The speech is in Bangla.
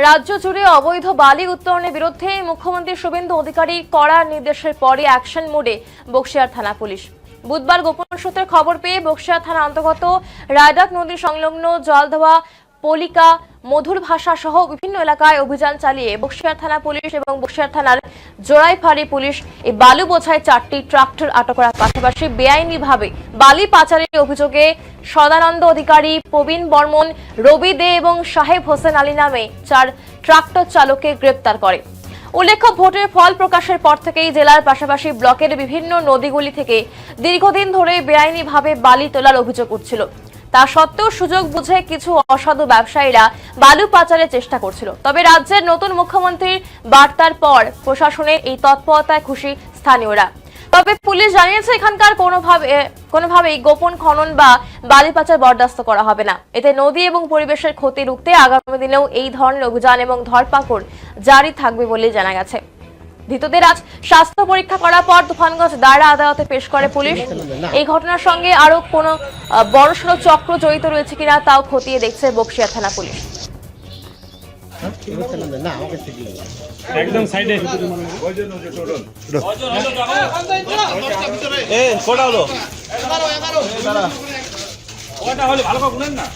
রাজ্য জুড়ে অবৈধ বালি উত্তোলনের বিরুদ্ধে মুখ্যমন্ত্রী শুভেন্দু অধিকারীর কড়া নির্দেশের পরে অ্যাকশন মোডে বক্সিয়ার থানা পুলিশ। বুধবার গোপন সূত্রে খবর পেয়ে বক্সিয়ার থানা অন্তর্গত রায়ডাক নদী সংলগ্ন জলধোয়া, পলিকা, মধুর ভাষা সহ বিভিন্ন এলাকায় অভিযান চালিয়ে বক্সিয়ার থানা পুলিশ এবং বক্সিয়ার থানার জোড়াইফাড়ি পুলিশ এই বালু বোঝাই 4টি ট্রাক্টর আটক করার পাশাপাশি বেআইনিভাবে বালি পাচারের অভিযোগে সদানন্দ অধিকারী, প্রবীণ বর্মন, রবি দে এবং সাহেব হোসেন আলী নামে 4 ট্রাক্টর চালককে গ্রেপ্তার করে। উল্লেখ্য, ভোটের ফল প্রকাশের পর থেকেই জেলার পাশাপাশি ব্লকের বিভিন্ন নদীগুলি থেকে দীর্ঘদিন ধরে বেআইনিভাবে বালি তোলার অভিযোগ উঠছিল। তা সত্ত্বেও সুযোগ বুঝে কিছু অসাধু ব্যবসায়ীরা বালু পাচারের চেষ্টা করছিল। তবে রাজ্যের নতুন মুখ্যমন্ত্রীর বার্তার পর প্রশাসনের এই তৎপরতায় খুশি স্থানীয়রা। তবে পুলিশ জানিয়েছে এখানকার কোনোভাবেই গোপন খনন বা বালি পাচার বরদাস্ত করা হবে না। এতে নদী এবং পরিবেশের ক্ষতি রুখতে আগামী দিনেও এই ধরনের অভিযান এবং ধরপাকড় জারি থাকবে বলে জানা গেছে। ধৃতদের আজ স্বাস্থ্য পরীক্ষা করার পর তুফানগঞ্জ দায়রা আদালতে পেশ করে পুলিশ। এই ঘটনার সঙ্গে আরো কোনো বড়সড় চক্র জড়িত রয়েছে কিনা তাও খতিয়ে দেখছে বক্সিয়া থানা পুলিশ। একদম সাইডে এ কোটা হলো 11 ওটা হলে ভালো করে গুনেন না।